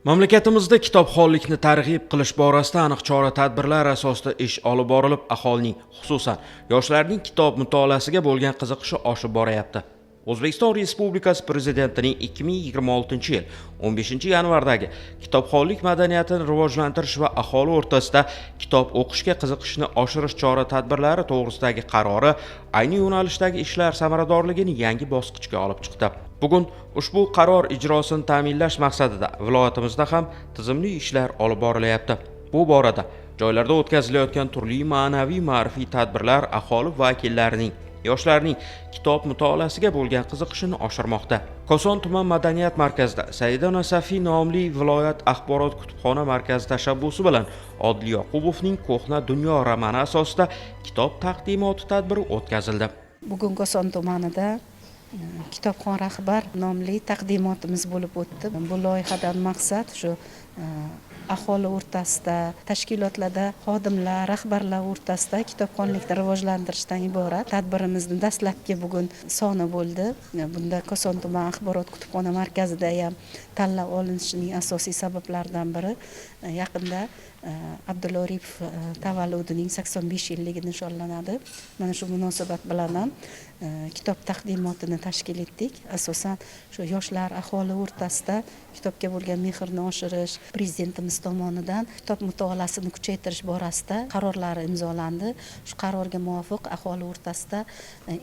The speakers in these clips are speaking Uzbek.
Mamlakatimizda kitobxonlikni targ'ib qilish borasida aniq chora-tadbirlar asosida ish olib borilib, aholining, xususan yoshlarning kitob mutolaasiga bo'lgan qiziqishi oshib boryapti. O'zbekiston Respublikasi Prezidentining 2026-yil 15-yanvardagi kitobxonlik madaniyatini rivojlantirish va aholi o'rtasida kitob o'qishga qiziqishni oshirish chora-tadbirlari to'g'risidagi qarori ayni yo'nalishdagi ishlar samaradorligini yangi bosqichga olib chiqdi. Bugun ushbu qaror ijrosini ta'minlash maqsadida viloyatimizda ham tizimli ishlar olib borilyapti. Bu borada joylarda o'tkazilayotgan turli ma'naviy-ma'rifiy tadbirlar aholi vakillarining, yoshlarning kitob mutolaasiga bo'lgan qiziqishini oshirmoqda. Koson tuman madaniyat markazida Saida Nasafiy nomli viloyat axborot kutubxona markazi tashabbusi bilan Odil Yoqubovning Ko'hna dunyo romani asosida kitob taqdimoti tadbiri o'tkazildi. Bugun Koson tumanida kitobxon rahbar nomli taqdimotimiz bo'lib o'tdi. Bu loyihadan maqsad shu aholi o'rtasida, tashkilotlarda xodimlar, rahbarlar o'rtasida kitobxonlikni rivojlantirishdan iborat. Tadbirimizni dastlabki bugun soni bo'ldi. Bunda Koson tuman axborot kutubxona markazida ham tanlab olinishining asosiy sabablaridan biri yaqinda Abdulla Oripov tavalludining 85 yilligi nishonlanadi. Mana shu munosabat bilan ham kitob taqdimotini tashkil etdik. Asosan shu yoshlar aholi o'rtasida kitobga bo'lgan mehrni oshirish, prezidentimiz tomonidan kitob mutolaasini kuchaytirish borasida qarorlari imzolandi. Shu qarorga muvofiq aholi o'rtasida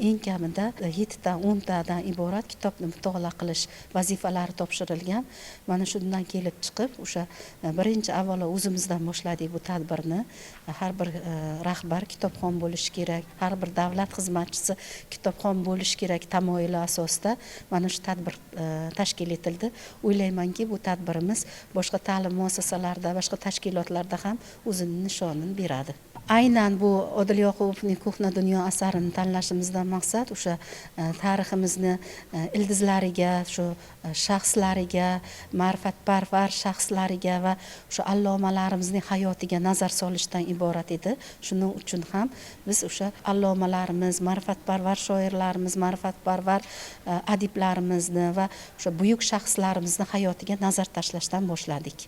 eng kamida 7 ta 10 tadan iborat kitobni mutolaa qilish vazifalari topshirilgan. Mana shundan kelib chiqib, o'sha birinchi avvalo o'zimizdan boshladik bu tadbirni. Har bir rahbar kitobxon bo'lishi kerak, har bir davlat xizmatchisi kitobxon bo'lishi kerak tamoyili asosida mana shu tadbir tashkil etildi. O'ylaymanki, bu tadbirimiz boshqa ta'lim muassasalarida, boshqa tashkilotlarda ham o'zining nishonini beradi. Aynan bu Odil Yoqubovning Ko'hna dunyo asarini tanlashimizdan maqsad o'sha tariximizni ildizlariga, shu shaxslariga, ma'rifatparvar shaxslariga va o'sha allomalarimizning hayotiga nazar solishdan iborat edi. Shuning uchun ham biz o'sha allomalarimiz, ma'rifatparvar shoirlarimiz, ma'rifatparvar adiblarimizni va o'sha buyuk shaxslarimizni hayotiga nazar tashlashdan boshladik.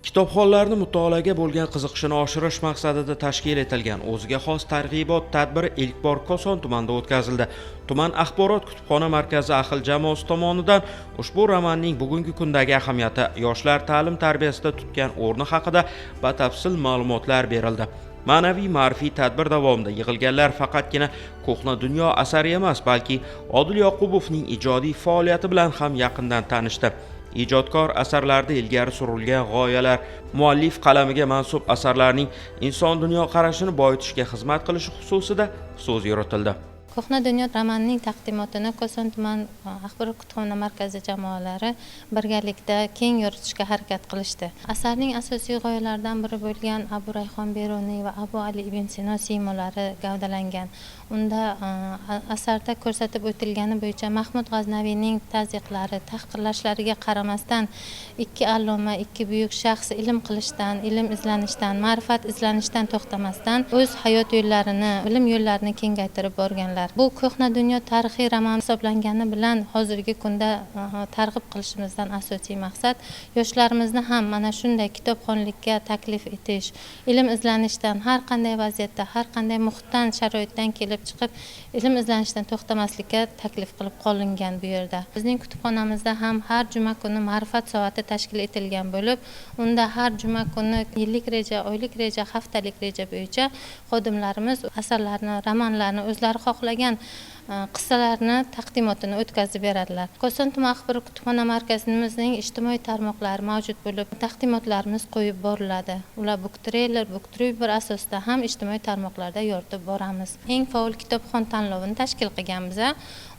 Kitobxonlarni mutolaaga bo'lgan qiziqishini oshirish maqsadida tashkil etilgan o'ziga xos targ'ibot tadbiri ilk bor Koson tumanida o'tkazildi. Tuman axborot kutubxona markazi ahil jamoasi tomonidan ushbu romanning bugungi kundagi ahamiyati, yoshlar ta'lim tarbiyasida tutgan o'rni haqida batafsil ma'lumotlar berildi. Ma'naviy-ma'rifiy tadbir davomida yig'ilganlar faqatgina Ko'hna dunyo asari emas, balki Odil Yoqubovning ijodiy faoliyati bilan ham yaqindan tanishdi. Ijodkor asarlarda ilgari surilgan g'oyalar, muallif qalamiga mansub asarlarning inson dunyo qarashini boyitishga xizmat qilishi xususida so'z yuritildi. Ko'hna dunyo romanining taqdimotini Koson tuman axborot kutubxona markazi jamoalari birgalikda keng yoritishga harakat qilishdi. Asarning asosiy g'oyalaridan biri bo'lgan Abu Rayhon Beruniy va Abu Ali ibn Sino siymolari gavdalangan. Unda asarda ko'rsatib o'tilgani bo'yicha Mahmud G'aznaviyning tazyiqlari, tahqirlashlariga qaramasdan ikki alloma, ikki buyuk shaxs ilm qilishdan, ilm izlanishdan, ma'rifat izlanishdan to'xtamasdan o'z hayot yo'llarini, ilm yo'llarini kengaytirib borganlar. Bu Ko'hna dunyo tarixiy roman hisoblangani bilan hozirgi kunda targ'ib qilishimizdan asosiy maqsad yoshlarimizni ham mana shunday kitobxonlikka taklif etish, ilm izlanishdan, har qanday vaziyatda, har qanday muhitdan, sharoitdan kelib chiqib ilm izlanishdan to'xtamaslikka taklif qilib qolingan bu yerda. Bizning kutubxonamizda ham har juma kuni ma'rifat soati tashkil etilgan bo'lib, unda har juma kuni yillik reja, oylik reja, haftalik reja bo'yicha xodimlarimiz asarlarni, romanlarni o'zlari xohlagan qissalarni taqdimotini o'tkazib beradilar. Koson tuman axborot kutubxona markazimizning ijtimoiy tarmoqlari mavjud bo'lib, taqdimotlarimiz qo'yib boriladi. Ular Booktrailer, Booktuber asosida ham ijtimoiy tarmoqlarda yoritib boramiz. Eng faol kitobxon tanlovini tashkil qilganmiz.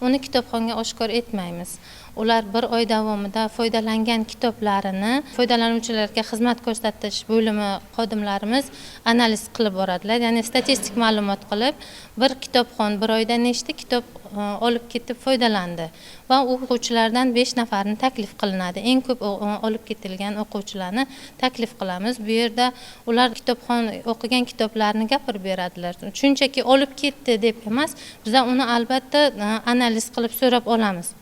Uni kitobxonga oshkor etmaymiz. Ular bir oy davomida foydalangan kitoblarini foydalanuvchilarga xizmat ko'rsatish bo'limi xodimlarimiz analiz qilib boradilar. Ya'ni statistik ma'lumot qilib, bir kitobxon bir oyda nechta kitob olib ketib foydalandi va o'quvchilardan 5 nafarni taklif qilinadi. Eng ko'p olib ketilgan o'quvchilarni taklif qilamiz. Bu yerda ular o'qigan kitoblarni gapirib beradilar. Shunchaki olib ketdi deb emas, biz uni albatta analiz qilib so'rab olamiz.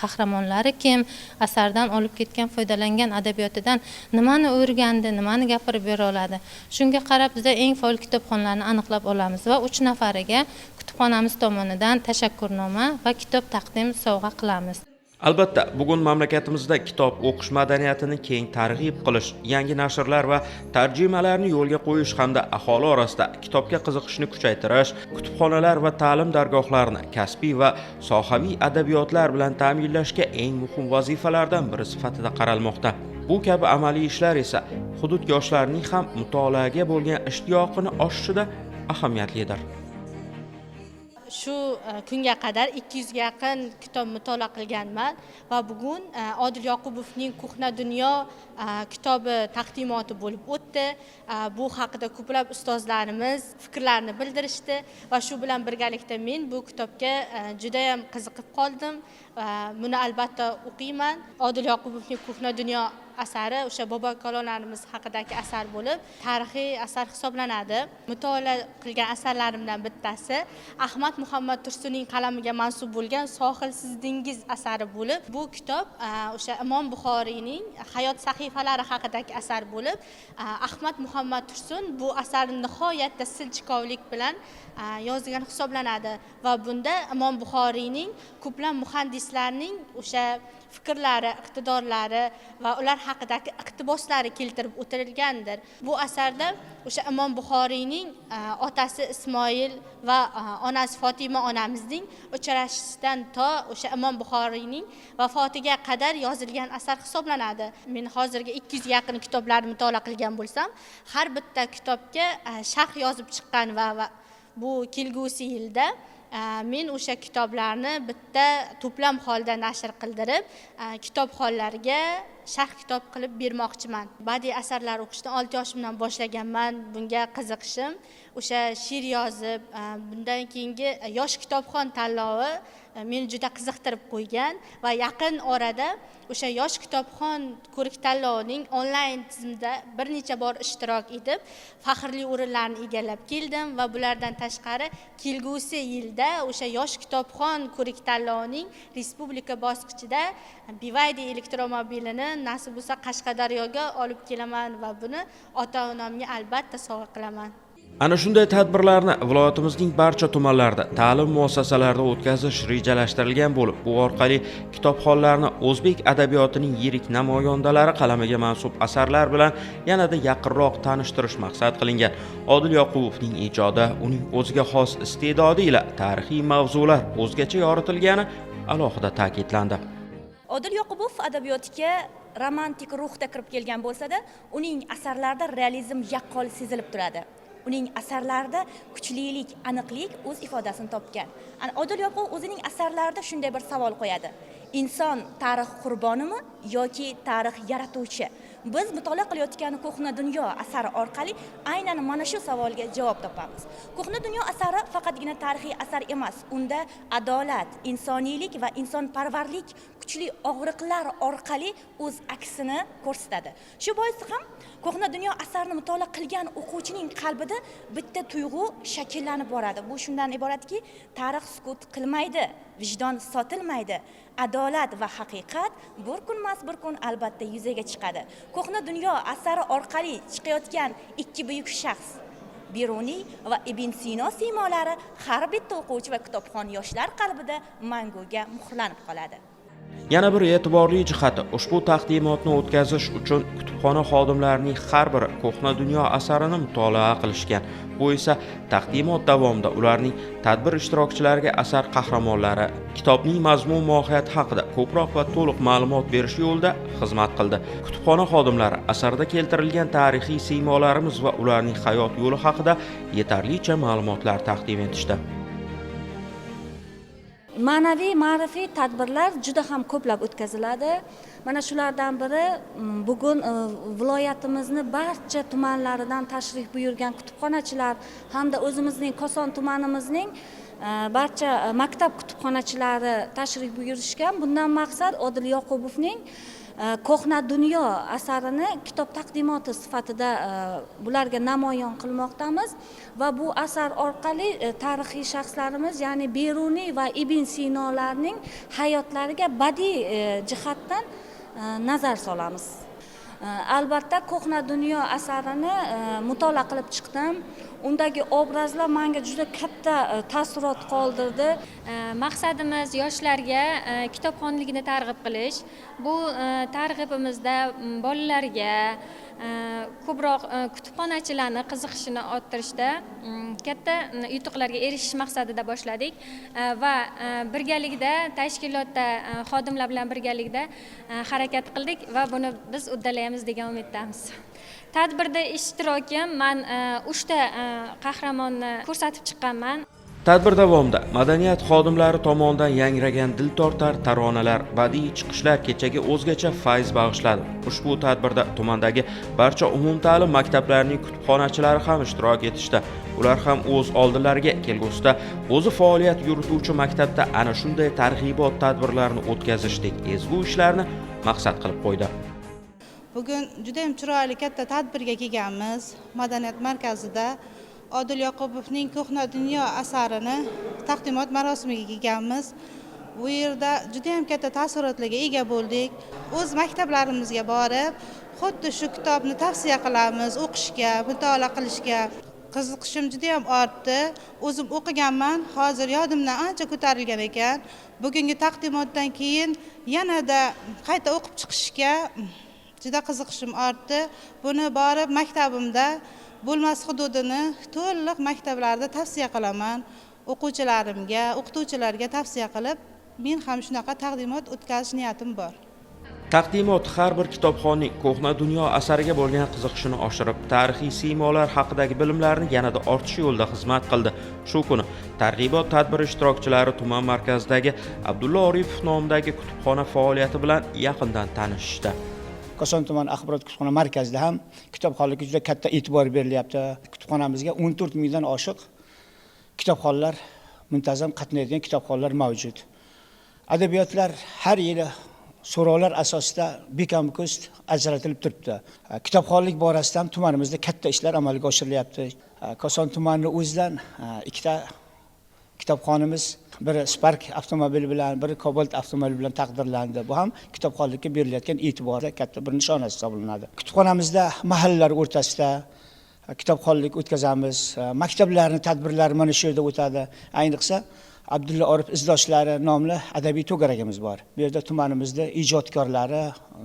Qahramonlari kim, asardan olib ketgan, foydalangan adabiyotidan nimani o'rgandi, nimani gapirib bera oladi. Shunga qarab biz eng faol kitobxonlarni aniqlab olamiz va 3 nafariga kutubxonamiz tomonidan tashakkurnoma va kitob taqdim sovg'a qilamiz. Albatta, bugun mamlakatimizda kitob o'qish madaniyatini keng targ'ib qilish, yangi nashrlar va tarjimalarni yo'lga qo'yish hamda aholi orasida kitobga qiziqishni kuchaytirish, kutubxonalar va ta'lim dargohlarini kasbiy va sohaviy adabiyotlar bilan ta'minlashga eng muhim vazifalardan biri sifatida qaralmoqda. Bu kabi amaliy ishlar esa hudud yoshlarning ham mutolaaga bo'lgan ishtiyoqini oshishida ahamiyatlidir. Shu kunga qadar 200 ga yaqin kitob mutolaa qilganman va bugun Odil Yoqubovning Ko'hna dunyo kitobi taqdimoti bo'lib o'tdi. Bu haqida ko'plab ustozlarimiz fikrlarini bildirishdi va shu bilan birgalikda men bu kitobga juda ham qiziqib qoldim. Buni albatta o'qiyman. Odil Yoqubovning Ko'hna dunyo asari o'sha bobo kalonlarimiz haqidagi asar bo'lib, tarixiy asar hisoblanadi. Mutolaa qilgan asarlarimdan bittasi Ahmad Muhammad Tursunning qalamiga mansub bo'lgan Sohilsiz dengiz asari bo'lib, bu kitob o'sha Imom Buxoriyning hayot sahifalari haqidagi asar bo'lib, Ahmad Muhammad Tursun bu asarni nihoyatda sinchkovlik bilan yozgan hisoblanadi va bunda Imom Buxoriyning ko'plab muhandislarning o'sha fikrlari, iqtidorlari va ular haqidagi iqtiboslari keltirib o'tilgandir. Bu asarda o'sha Imom Buxoriyning otasi Ismoil va onasi Fatima onamizning uchrashishidan to o'sha Imom Buxoriyning vafotiga qadar yozilgan asar hisoblanadi. Men hozirga 200 ga yaqin kitoblarni mutolaa qilgan bo'lsam, har bitta kitobga sharh yozib chiqqan va bu kelgusi yilda men o'sha kitoblarni bitta to'plam holda nashr qildirib, kitobxonlarga sharh kitob qilib bermoqchiman. Badiiy asarlar o'qishni 6 yoshimdan boshlaganman. Bunga qiziqishim o'sha she'r yozib, bundan keyingi yosh kitobxon tanlovi meni juda qiziqtirib qo'ygan va yaqin orada o'sha yosh kitobxon ko'rik tanlovining onlayn tizimida bir necha bor ishtirok etib, faxrli o'rinlarni egallab keldim va bulardan tashqari kelgusi yilda o'sha yosh kitobxon ko'rik tanlovining respublika bosqichida BYD elektromobilini nasib bo'lsa Qashqadaryoga olib kelaman va buni ota-onamga albatta sovg'a qilaman. Ana shunday tadbirlarni viloyatimizning barcha tumanlarida ta'lim muassasalarida o'tkazish rejalashtirilgan bo'lib, bu orqali kitobxonlarni o'zbek adabiyotining yirik namoyandalari qalamiga mansub asarlar bilan yanada yaqinroq tanishtirish maqsad qilingan. Odil Yoqubovning ijodi, uning o'ziga xos iste'dodi ila tarixiy mavzular o'zgacha yoritilgani alohida ta'kidlandi. Odil Yoqubov adabiyotiga romantik ruhda kirib kelgan bo'lsa-da, uning asarlarida realizm yaqqol sezilib turadi. Uning asarlarida kuchlilik, aniqlik o'z ifodasini topgan. Odil Yoqubov o'zining asarlarida shunday bir savol qo'yadi. Inson tarix qurbonimi yoki tarix yaratuvchi? Biz mutolaa qilayotgan Ko'hna dunyo asari orqali aynan mana shu savolga javob topamiz. Ko'hna dunyo asari faqatgina tarixiy asar emas, unda adolat, insoniylik va insonparvarlik kuchli og'riqlar orqali o'z aksini ko'rsatadi. Shu bois ham Ko'hna dunyo asarini mutolaa qilgan o'quvchining qalbida bitta tuyg'u shakllanib boradi. Bu shundan iboratki, tarix sukut qilmaydi, vijdon sotilmaydi. Adolat va haqiqat bir kunmas bir kun albatta yuzaga chiqadi. Ko'hna dunyo asari orqali chiqayotgan ikki buyuk shaxs, Biruniy va Ibn Sino siymolari har bitta o'quvchi va kitobxon yoshlar qalbida manguga muhrlanib qoladi. Yana bir e'tiborli jihati, ushbu taqdimotni o'tkazish uchun kutubxona xodimlarining har biri Ko'hna dunyo asarini mutolaa qilishgan. Bu esa taqdimot davomida ularning tadbir ishtirokchilariga asar qahramonlari, kitobning mazmun mohiyati haqida ko'proq va to'liq ma'lumot berish yo'lida xizmat qildi. Kutubxona xodimlari asarda keltirilgan tarixiy siymolarimiz va ularning hayot yo'li haqida yetarlicha ma'lumotlar taqdim etishdi. Ma'naviy, ma'rifiy tadbirlar juda ham ko'plab o'tkaziladi. Mana shulardan biri bugun viloyatimizni barcha tumanlaridan tashrif buyurgan kutubxonachilar hamda o'zimizning Koson tumanimizning barcha maktab kutubxonachilari tashrif buyurishgan. Bundan maqsad Odil Yoqubovning Ko'hna dunyo asarini kitob taqdimoti sifatida bularga namoyon qilmoqdamiz va bu asar orqali tarixiy shaxslarimiz, ya'ni Beruniy va Ibn Sinolarning hayotlariga badiiy jihatdan nazar solamiz. Albatta Ko'hna dunyo asarini mutolaa qilib chiqdim. Undagi obrazlar menga juda katta taassurot qoldirdi. Maqsadimiz yoshlarga kitobxonlikni targ'ib qilish. Bu targ'ibimizda bolalarga ko'proq kutubxonachilarni qiziqishini orttirishda katta yutuqlarga erishish maqsadida boshladik va birgalikda tashkilotda xodimlar bilan birgalikda harakat qildik va buni biz uddalaymiz degan umiddamiz. Tadbirda ishtirokim, men 3 ta qahramonni ko'rsatib chiqqanman. Tadbir davomida madaniyat xodimlari tomonidan yangragan dil tortar taronalar, badiiy chiqishlar kechaga o'zgacha fayz bag'ishladi. Ushbu tadbirda tumandagi barcha umumta'lim maktablarining kutubxonachilari ham ishtirok etishdi. Ular ham o'z oldilariga kelgusida o'zi faoliyat yurituvchi maktabda ana shunday targ'ibot tadbirlarini o'tkazishdek ezgu ishlarni maqsad qilib qo'ydi. Bugun juda ham chiroyli katta tadbirga kelganmiz. Madaniyat markazida Odil Yoqubovning Ko'hna dunyo asarini taqdimot marosimiga kelganmiz. Bu yerda juda ham katta taassurotlarga ega bo'ldik. O'z maktablarimizga borib, xuddi shu kitobni tavsiya qilamiz o'qishga, mutolaa qilishga. Qiziqishim juda ham ortdi. O'zim o'qiganman, hozir yodimdan ancha ko'tarilgan ekan. Bugungi taqdimotdan keyin yanada qayta o'qib chiqishga juda qiziqishim ortdi. Buni borib maktabimda bo'lmas hududini to'liq maktablarda tavsiya qilaman. O'quvchilarimga, o'qituvchilarga tavsiya qilib, men ham shunaqa taqdimot o'tkazish niyatim bor. Taqdimot har bir kitobxonning Ko'hna dunyo asariga bo'lgan qiziqishini oshirib, tarixiy siymolar haqidagi bilimlarini yanada ortish yo'lida xizmat qildi. Shu kuni targ'ibot tadbiri ishtirokchilari tuman markazidagi Abdulla Oripov nomidagi kutubxona faoliyati bilan yaqindan tanishishdi. Koson tuman axborot kutubxona markazida ham kitobxonlikka juda katta e'tibor berilyapti. Kutubxonamizga 14 mingdan oshiq kitobxonlar, muntazam qatnaydigan kitobxonlar mavjud. Adabiyotlar har yili so'rovlar asosida bekam-ko'st ajratilib turibdi. Kitobxonlik borasida ham tumanimizda katta ishlar amalga oshirilyapti. Koson tumanining o'zidan 2 ta kitobxonimiz, biri Spark avtomobili bilan, biri Cobalt avtomobili bilan taqdirlandi. Bu ham kitobxonlikka berilayotgan e'tiborda katta bir nishonasi hisoblanadi. Kutubxonamizda mahallalar o'rtasida kitobxonlik o'tkazamiz. Maktablarning tadbirlari mana shu yerda o'tadi. Ayniqsa Abdulla Oripov izdoshlari nomli adabiy to'garakimiz bor. Bu yerda tumanimizda ijodkorlari,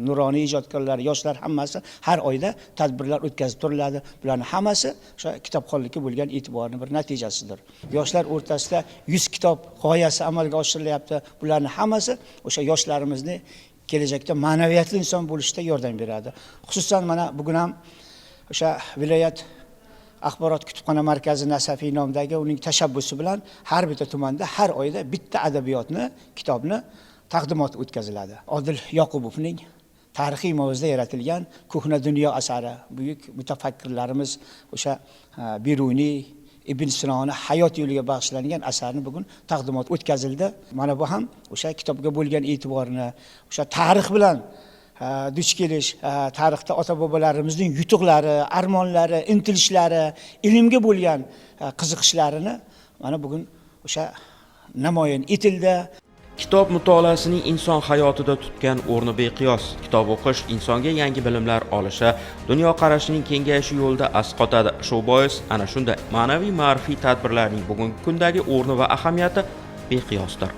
nuroniy ijodkorlar, yoshlar hammasi har oyda tadbirlar o'tkazib turiladi. Bularning hammasi o'sha kitobxonlikka bo'lgan e'tiborning bir natijasidir. Yoshlar o'rtasida 100 kitob g'oyasi amalga oshirilyapti. Bularning hammasi o'sha yoshlarimizni kelajakda ma'naviyatli inson bo'lishda yordam beradi. Xususan mana bugun ham o'sha viloyat axborot kutubxona markazi Nasafiy nomidagi uning tashabbusi bilan har bitta tumanda har oyda bitta adabiyotni, kitobni taqdimoti o'tkaziladi. Odil Yoqubovning tarixiy mavzuda yaratilgan Ko'hna dunyo asari, buyuk mutafakkirlarimiz o'sha Beruniy, Ibn Sinoni hayot yo'liga bag'ishlangan asarni bugun taqdimot o'tkazildi. Mana bu ham o'sha kitobga bo'lgan e'tiborni, o'sha tarix bilan duch kelish, tarixda ota-bobolarimizning yutuqlari, armonlari, intilishlari, ilmga bo'lgan qiziqishlarini mana bugun o'sha namoyon etildi. Kitob mutolaasining inson hayotida tutgan o'rni beqiyos. Kitob o'qish insonga yangi bilimlar olishi, dunyo qarashining kengayishi yo'lida asqotadi. Shu bois ana shunday ma'naviy ma'rifiy tadbirlarning bugungi kundagi o'rni va ahamiyati beqiyosdir.